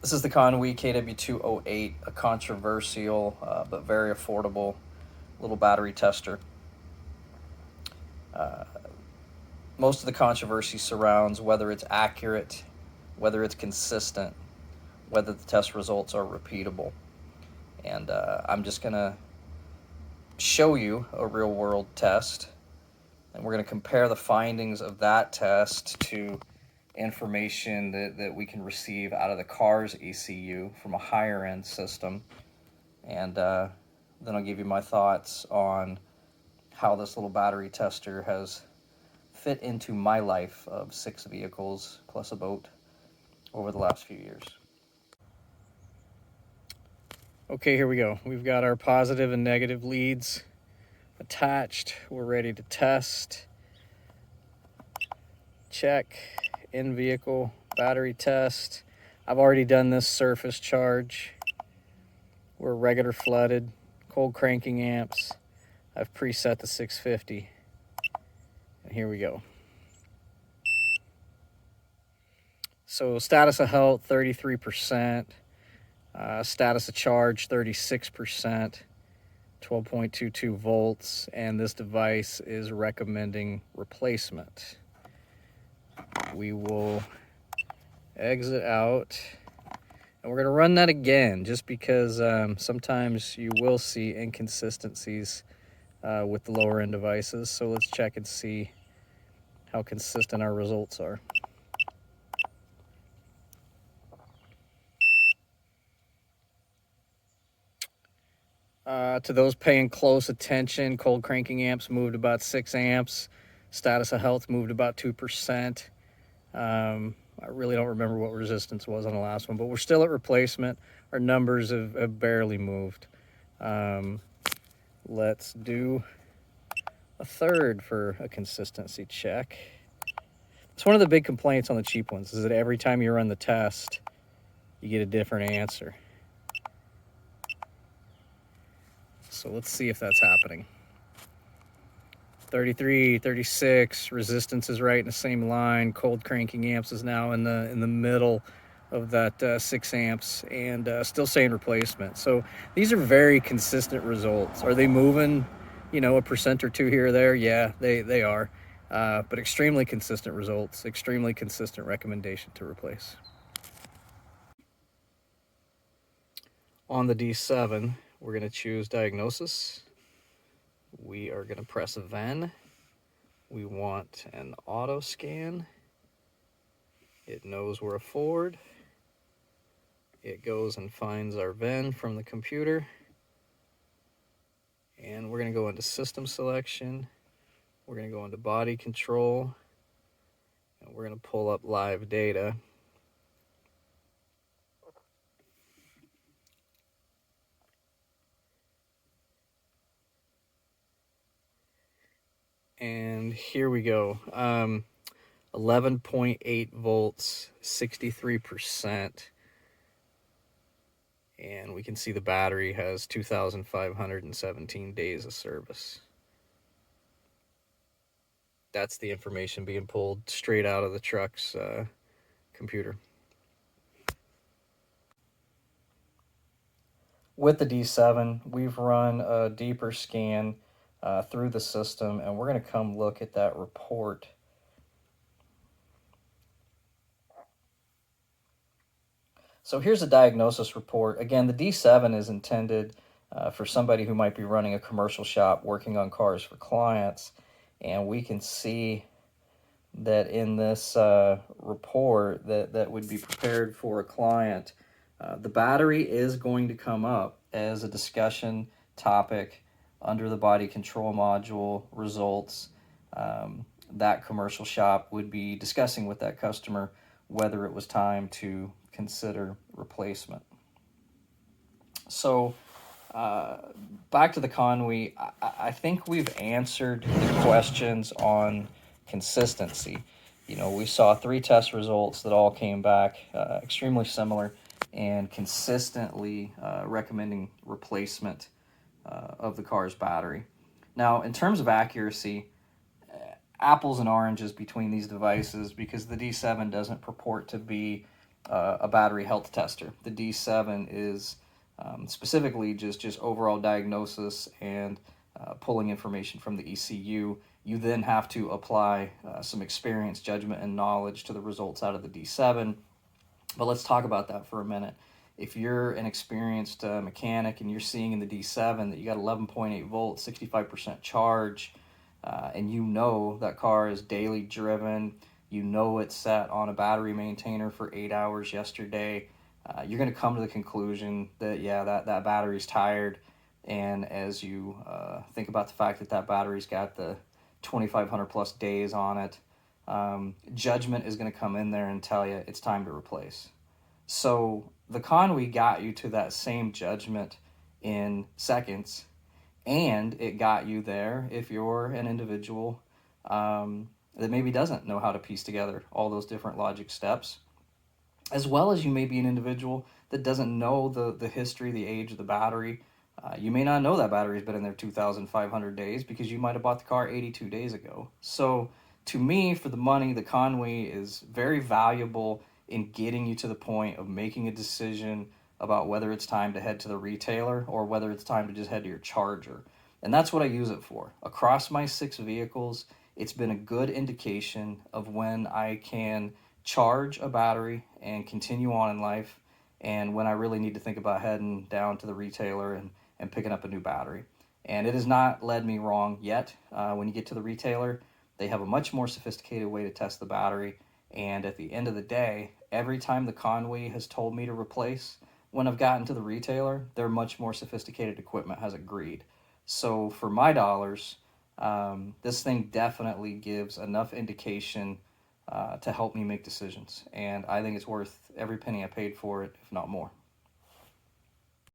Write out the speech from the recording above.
This is the Konnwei KW208, a controversial but very affordable little battery tester. Uh, Most of the controversy surrounds whether it's accurate, whether it's consistent, whether the test results are repeatable. And I'm just going to show you a real world test, and we're going to compare the findings of that test to information that we can receive out of the car's ECU from a higher end system. And then I'll give you my thoughts on how this little battery tester has fit into my life of 6 vehicles plus a boat over the last few years. Okay, here we go. We've got our positive and negative leads attached. We're ready to test. Check. In vehicle battery test. I've already done this surface charge. We're regular flooded, cold cranking amps. I've preset the 650. And here we go. So status of health, 33%. Status of charge, 36%. 12.22 volts. And this device is recommending replacement. We will exit out. And we're going to run that again just because sometimes you will see inconsistencies with the lower end devices. So let's check and see how consistent our results are. To those paying close attention, cold cranking amps moved about 6 amps. Status of health moved about 2%. I really don't remember what resistance was on the last one, but we're still at replacement. Our numbers have barely moved. Let's do a third for a consistency check. It's one of the big complaints on the cheap ones is that every time you run the test, you get a different answer. So let's see if that's happening. 33, 36, resistance is right in the same line. Cold cranking amps is now in the middle of that 6 amps, and still saying replacement. So these are very consistent results. Are they moving, a 1% or 2 here or there? Yeah, they are. But extremely consistent results, extremely consistent recommendation to replace. On the D7, we're going to choose diagnosis. We are going to press a VEN. We want an auto scan. It knows we're a Ford. It goes and finds our VIN from the computer. And we're going to go into system selection. We're going to go into body control. And we're going to pull up live data. And here we go. 11.8 volts, 63%. And we can see the battery has 2,517 days of service. That's the information being pulled straight out of the truck's computer. With the D7, we've run a deeper scan through the system, and we're going to come look at that report. So here's a diagnosis report. Again, the D7 is intended for somebody who might be running a commercial shop working on cars for clients, and we can see that in this report that would be prepared for a client, the battery is going to come up as a discussion topic under the body control module results. That commercial shop would be discussing with that customer whether it was time to consider replacement. So back to the Konnwei, I think we've answered the questions on consistency. We saw 3 test results that all came back extremely similar and consistently recommending replacement of the car's battery. Now, in terms of accuracy, apples and oranges between these devices, because the D7 doesn't purport to be a battery health tester. The D7 is specifically just overall diagnosis and pulling information from the ECU. You then have to apply some experience, judgment, and knowledge to the results out of the D7. But let's talk about that for a minute. If you're an experienced mechanic and you're seeing in the D7 that you got 11.8 volts, 65% charge, and you know that car is daily driven, you know it's sat on a battery maintainer for 8 hours yesterday, you're going to come to the conclusion that, yeah, that battery's tired. And as you think about the fact that that battery's got the 2,500 plus days on it, judgment is going to come in there and tell you it's time to replace. So the Konnwei got you to that same judgment in seconds, and it got you there if you're an individual that maybe doesn't know how to piece together all those different logic steps, as well as you may be an individual that doesn't know the history, the age of the battery. You may not know that battery's been in there 2,500 days because you might have bought the car 82 days ago. So to me, for the money, the Konnwei is very valuable in getting you to the point of making a decision about whether it's time to head to the retailer or whether it's time to just head to your charger. And that's what I use it for. Across my 6 vehicles, it's been a good indication of when I can charge a battery and continue on in life, and when I really need to think about heading down to the retailer and picking up a new battery. And it has not led me wrong yet. When you get to the retailer, they have a much more sophisticated way to test the battery. And at the end of the day, every time the Konnwei has told me to replace, when I've gotten to the retailer, their much more sophisticated equipment has agreed. So for my dollars, this thing definitely gives enough indication to help me make decisions. And I think it's worth every penny I paid for it, if not more.